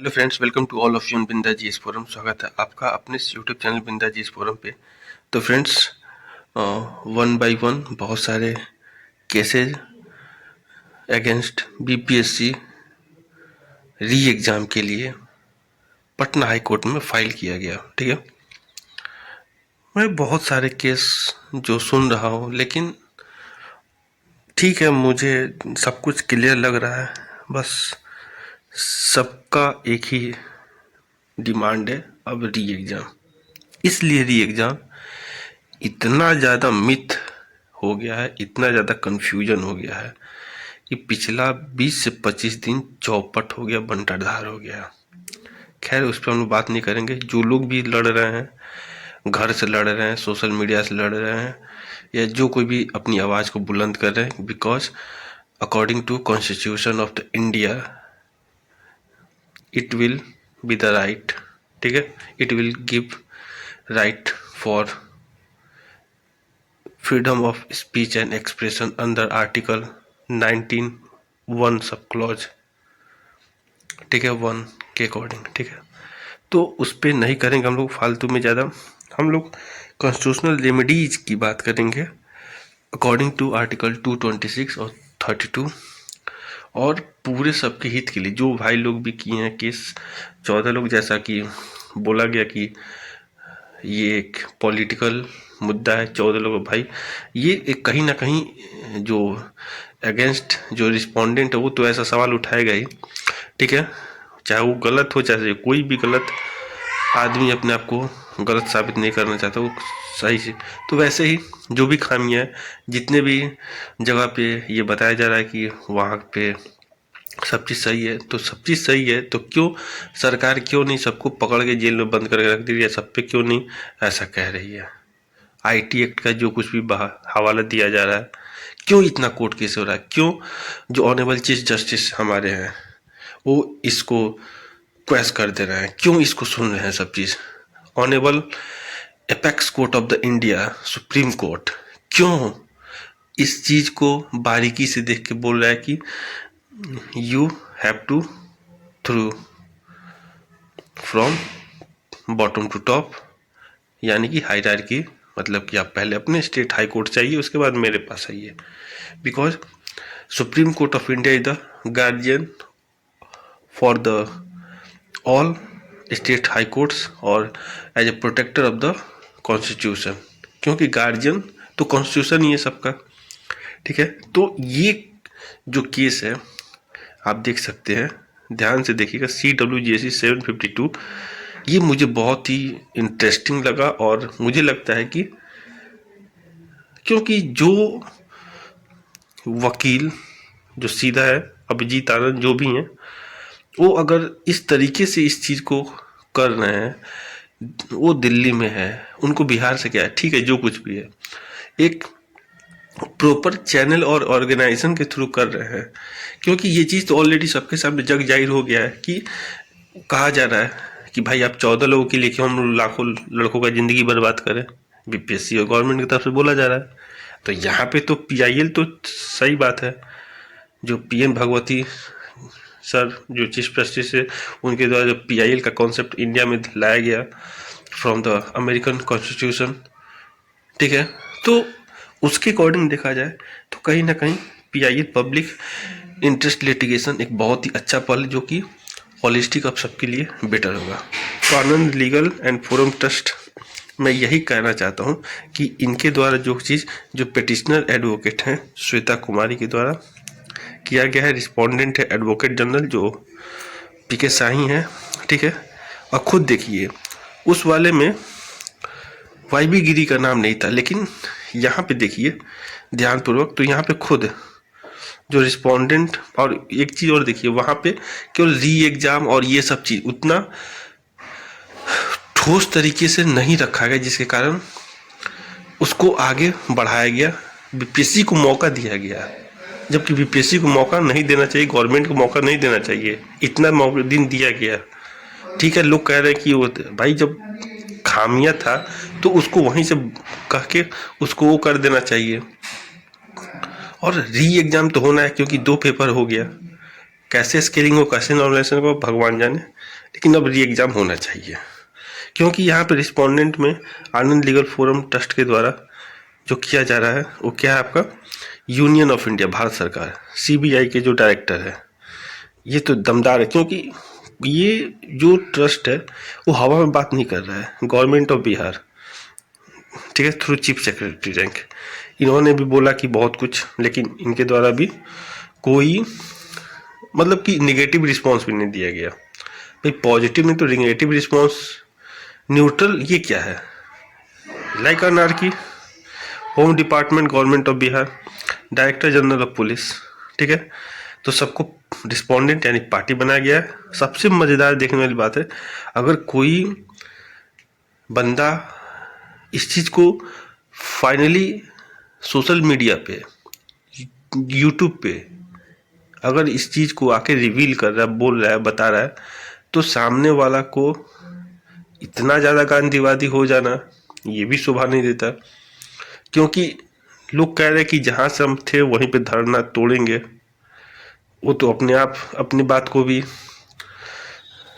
Hello friends, welcome to all of you in Binda GS forum. स्वागत है आपका अपने YouTube channel Binda GS forum पे। तो फ्रेंड्स, वन बाय वन बहुत सारे cases against BPSC re exam के लिए पटना हाई कोर्ट में फाइल किया गया। ठीक है, मैं बहुत सारे केस जो सुन रहा हूँ, लेकिन ठीक है, मुझे सब कुछ क्लियर लग रहा है। बस सबका एक ही डिमांड है, अब री एग्ज़ाम। इसलिए री एग्ज़ाम इतना ज़्यादा मिथ हो गया है, इतना ज़्यादा कन्फ्यूजन हो गया है कि पिछला 20 से 25 दिन चौपट हो गया, बंटाधार हो गया। खैर, उस पर हम लोग बात नहीं करेंगे। जो लोग भी लड़ रहे हैं, घर से लड़ रहे हैं, सोशल मीडिया से लड़ रहे हैं, या जो कोई भी अपनी आवाज़ को बुलंद कर रहे हैं, because according to constitution of the India it will be the right. ठीक है, it will give right for freedom of speech and expression under article 19(1) sub clause. ठीक है, 1 के अकॉर्डिंग। ठीक है, तो उस पर नहीं करेंगे हम लोग फालतू में ज़्यादा। हम लोग कॉन्स्टिट्यूशनल रेमेडीज की बात करेंगे अकॉर्डिंग टू आर्टिकल 226 और 32, और पूरे सबके हित के लिए। जो भाई लोग भी किए हैं केस, 14 लोग, जैसा कि बोला गया कि ये एक पॉलिटिकल मुद्दा है। 14 लोग भाई, ये एक कहीं ना कहीं जो अगेंस्ट जो रिस्पोंडेंट है वो तो ऐसा सवाल उठाएगा ही। ठीक है, चाहे वो गलत हो, चाहे कोई भी गलत आदमी अपने आप को गलत साबित नहीं करना चाहता, वो सही से। तो वैसे ही जो भी खामियां हैं, जितने भी जगह पे ये बताया जा रहा है कि वहाँ पे सब चीज़ सही है, तो सब चीज़ सही है तो क्यों सरकार क्यों नहीं सबको पकड़ के जेल में बंद करके रख दी है? सब पे क्यों नहीं ऐसा कह रही है? आईटी एक्ट का जो कुछ भी हवाला दिया जा रहा है, क्यों इतना कोर्ट केस हो रहा है? क्यों जो ऑनरेबल चीफ जस्टिस हमारे हैं वो इसको क्वेश्चन कर दे रहे हैं? क्यों इसको सुन रहे हैं सब चीज़? Honourable apex court of the India, supreme court, क्यों इस चीज़ को बारीकी से देख के बोल रहा है कि you have to through from bottom to top, यानी कि हायरार्की, मतलब कि आप पहले अपने स्टेट हाई कोर्ट चाहिए, उसके बाद मेरे पास आइए। Because supreme court of India is the guardian for the all state high courts और as a protector of the constitution, क्योंकि गार्जियन तो कॉन्स्टिट्यूशन ही है सबका। ठीक है, तो ये जो केस है आप देख सकते हैं, ध्यान से देखिएगा, CWJC 752। ये मुझे बहुत ही इंटरेस्टिंग लगा, और मुझे लगता है कि क्योंकि जो वकील जो सीधा है, अभिजीत आनंद जो भी हैं, वो अगर इस तरीके से इस चीज़ को कर रहे हैं, वो दिल्ली में है, उनको बिहार से क्या है? ठीक है, जो कुछ भी है, एक प्रॉपर चैनल और ऑर्गेनाइजेशन के थ्रू कर रहे हैं। क्योंकि ये चीज़ तो ऑलरेडी सबके सामने जग जाहिर हो गया है कि कहा जा रहा है कि भाई आप 14 लोगों के लिए क्यों हम लाखों लड़कों का ज़िंदगी बर्बाद करें? बीपीएससी और गवर्नमेंट की तरफ से बोला जा रहा है। तो यहाँ पे तो PIL तो सही बात है, जो PN भगवती सर जो चीफ जस्टिस है, उनके द्वारा जो PIL का कॉन्सेप्ट इंडिया में लाया गया फ्रॉम द अमेरिकन कॉन्स्टिट्यूशन। ठीक है, तो उसके अकॉर्डिंग देखा जाए तो कहीं ना कहीं PIL पब्लिक इंटरेस्ट लिटिगेशन एक बहुत ही अच्छा पल, जो कि हॉलिस्टिक अब सबके लिए बेटर होगा। तो आनंद लीगल एंड फोरम ट्रस्ट, मैं यही कहना चाहता हूँ कि इनके द्वारा जो चीज़, जो पिटिशनर एडवोकेट हैं श्वेता कुमारी के द्वारा किया गया है, रिस्पोंडेंट है एडवोकेट जनरल जो PK शाही हैं। ठीक है, और खुद देखिए उस वाले में YB गिरी का नाम नहीं था, लेकिन यहाँ पे देखिए ध्यानपूर्वक, तो यहाँ पे खुद जो रिस्पोंडेंट, और एक चीज़ और देखिए, वहाँ पे केवल री एग्ज़ाम और ये सब चीज़ उतना ठोस तरीके से नहीं रखा गया, जिसके कारण उसको आगे बढ़ाया गया, बीपीएससी को मौका दिया गया, जबकि बीपीएससी को मौका नहीं देना चाहिए, गवर्नमेंट को मौका नहीं देना चाहिए, इतना दिन दिया गया। ठीक है, लोग कह रहे हैं कि वो भाई जब खामियां था तो उसको वहीं से कह के उसको वो कर देना चाहिए, और री एग्ज़ाम तो होना है, क्योंकि 2 पेपर हो गया। कैसे स्केलिंग हो, कैसे नॉर्मलाइजेशन हो, भगवान जाने। लेकिन अब री एग्ज़ाम होना चाहिए, क्योंकि यहाँ पे रिस्पोंडेंट में आनंद लीगल फोरम ट्रस्ट के द्वारा जो किया जा रहा है वो क्या है, आपका यूनियन ऑफ इंडिया, भारत सरकार, सीबीआई के जो डायरेक्टर है, ये तो दमदार है, क्योंकि ये जो ट्रस्ट है वो हवा में बात नहीं कर रहा है, गवर्नमेंट ऑफ बिहार, ठीक है, थ्रू चीफ सेक्रेटरी रैंक, इन्होंने भी बोला कि बहुत कुछ, लेकिन इनके द्वारा भी कोई मतलब कि निगेटिव रिस्पॉन्स भी नहीं दिया गया। भाई पॉजिटिव नहीं तो निगेटिव रिस्पॉन्स, न्यूट्रल, ये क्या है, like anarchy, home department government of Bihar, director general of police, ठीक है, तो सबको रिस्पोंडेंट यानी पार्टी बनाया गया है। सबसे मज़ेदार देखने वाली बात है, अगर कोई बंदा इस चीज़ को फाइनली सोशल मीडिया पे, यूट्यूब पे अगर इस चीज़ को आके रिवील कर रहा है, बोल रहा है, बता रहा है, तो सामने वाला को इतना ज़्यादा गांधीवादी हो जाना ये भी शोभा नहीं देता, क्योंकि लोग कह रहे हैं कि जहाँ से हम थे वहीं पे धरना तोड़ेंगे, वो तो अपने आप अपनी बात को भी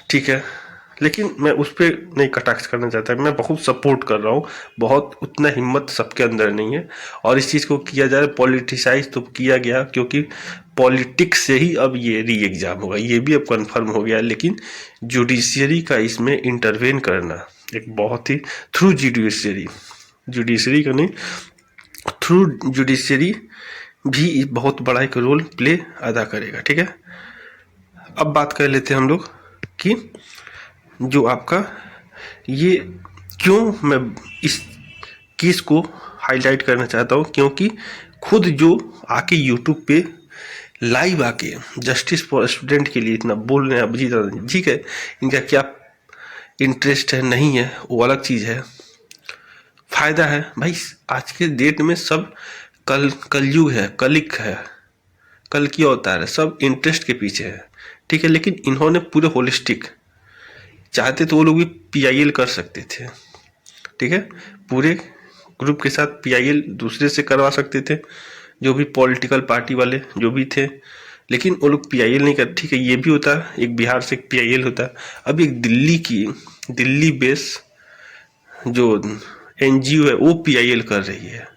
ठीक है, लेकिन मैं उस पर नहीं कटाक्ष करना चाहता, मैं बहुत सपोर्ट कर रहा हूँ, बहुत उतना हिम्मत सबके अंदर नहीं है, और इस चीज़ को किया जा रहा है, पॉलिटिसाइज तो किया गया, क्योंकि पॉलिटिक्स से ही अब ये री एग्ज़ाम होगा, ये भी अब कंफर्म हो गया, लेकिन जुडिशरी का इसमें इंटरवेन करना एक बहुत ही थ्रू जुडिशरी का नहीं, थ्रू जुडिशरी भी बहुत बड़ा एक रोल प्ले अदा करेगा, ठीक है। अब बात कर लेते हैं हम लोग कि जो आपका ये क्यों मैं इस केस को हाईलाइट करना चाहता हूँ, क्योंकि खुद जो आके यूट्यूब पे लाइव आके जस्टिस फॉर स्टूडेंट के लिए इतना बोल रहे हैं अभिजीत आनंद, ठीक है, इनका क्या इंटरेस्ट है नहीं है वो अलग चीज़ है, फायदा है भाई, आज के डेट में सब कलयुग है, कलिक है, कल की अवतार है, सब इंटरेस्ट के पीछे है, ठीक है, लेकिन इन्होंने पूरे होलिस्टिक, चाहते तो वो लोग भी पीआईएल कर सकते थे, ठीक है, पूरे ग्रुप के साथ पीआईएल दूसरे से करवा सकते थे, जो भी पॉलिटिकल पार्टी वाले जो भी थे, लेकिन वो लोग पीआईएल नहीं कर, ठीक है, ये भी होता, एक बिहार से एक पीआईएल होता, अब एक दिल्ली बेस जो एनजीओ है वो पीआईएल कर रही है,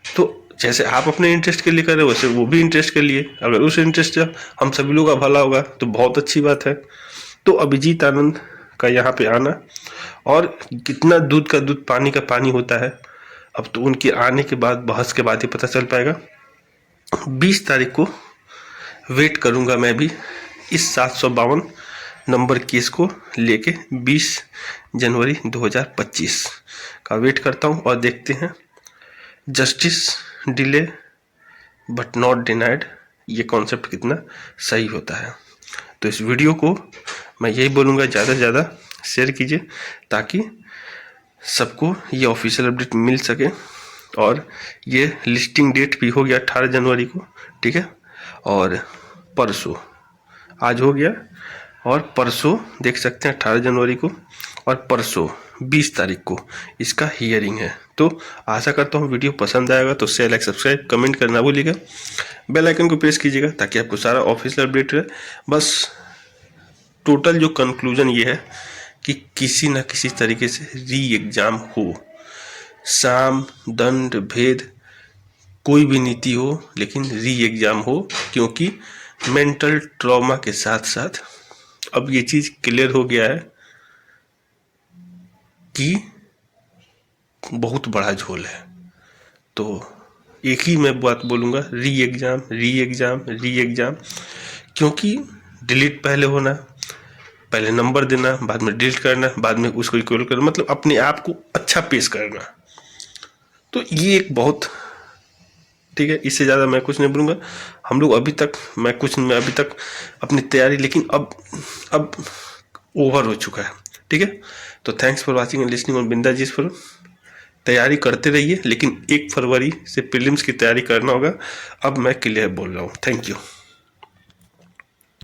तो जैसे आप अपने इंटरेस्ट के लिए कर रहे हो वैसे वो भी इंटरेस्ट के लिए, अगर उस इंटरेस्ट से हम सभी लोग का भला होगा तो बहुत अच्छी बात है। तो अभिजीत आनंद का यहाँ पे आना, और कितना दूध का दूध पानी का पानी होता है, अब तो उनके आने के बाद, बहस के बाद ही पता चल पाएगा। 20 तारीख को वेट करूँगा मैं भी इस 752 नंबर केस को लेके, 20 जनवरी 2025 का वेट करता हूँ, और देखते हैं justice delay but not denied ये कॉन्सेप्ट कितना सही होता है। तो इस वीडियो को मैं यही बोलूँगा, ज़्यादा से ज़्यादा शेयर कीजिए ताकि सबको ये ऑफिशियल अपडेट मिल सके, और ये लिस्टिंग डेट भी हो गया 18 जनवरी को, ठीक है, और परसों आज हो गया, और परसों देख सकते हैं 18 जनवरी को, और परसों 20 तारीख को इसका हियरिंग है। तो आशा करता हूँ वीडियो पसंद आएगा, तो शेयर, लाइक, सब्सक्राइब, कमेंट करना भूलिएगा, बेल आइकन को प्रेस कीजिएगा ताकि आपको सारा ऑफिशियल अपडेट रहे। बस टोटल जो कंक्लूजन ये है कि किसी न किसी तरीके से री एग्ज़ाम हो, साम दंड भेद कोई भी नीति हो, लेकिन री एग्ज़ाम हो, क्योंकि मेंटल ट्रॉमा के साथ साथ अब ये चीज़ क्लियर हो गया है कि बहुत बड़ा झोल है। तो एक ही मैं बात बोलूँगा, री एग्ज़ाम, क्योंकि डिलीट पहले होना, पहले नंबर देना, बाद में डिलीट करना, बाद में उसको इक्वल करना, मतलब अपने आप को अच्छा पेश करना, तो ये एक बहुत ठीक है, इससे ज़्यादा मैं कुछ नहीं बोलूँगा। हम लोग अभी तक मैं अभी तक अपनी तैयारी, लेकिन अब ओवर हो चुका है, ठीक है। तो thanks for watching and listening on बिंदास जीएस फोरम। तैयारी करते रहिए, लेकिन 1 फरवरी से प्रीलिम्स की तैयारी करना होगा, अब मैं क्लियर बोल रहा हूँ। Thank you.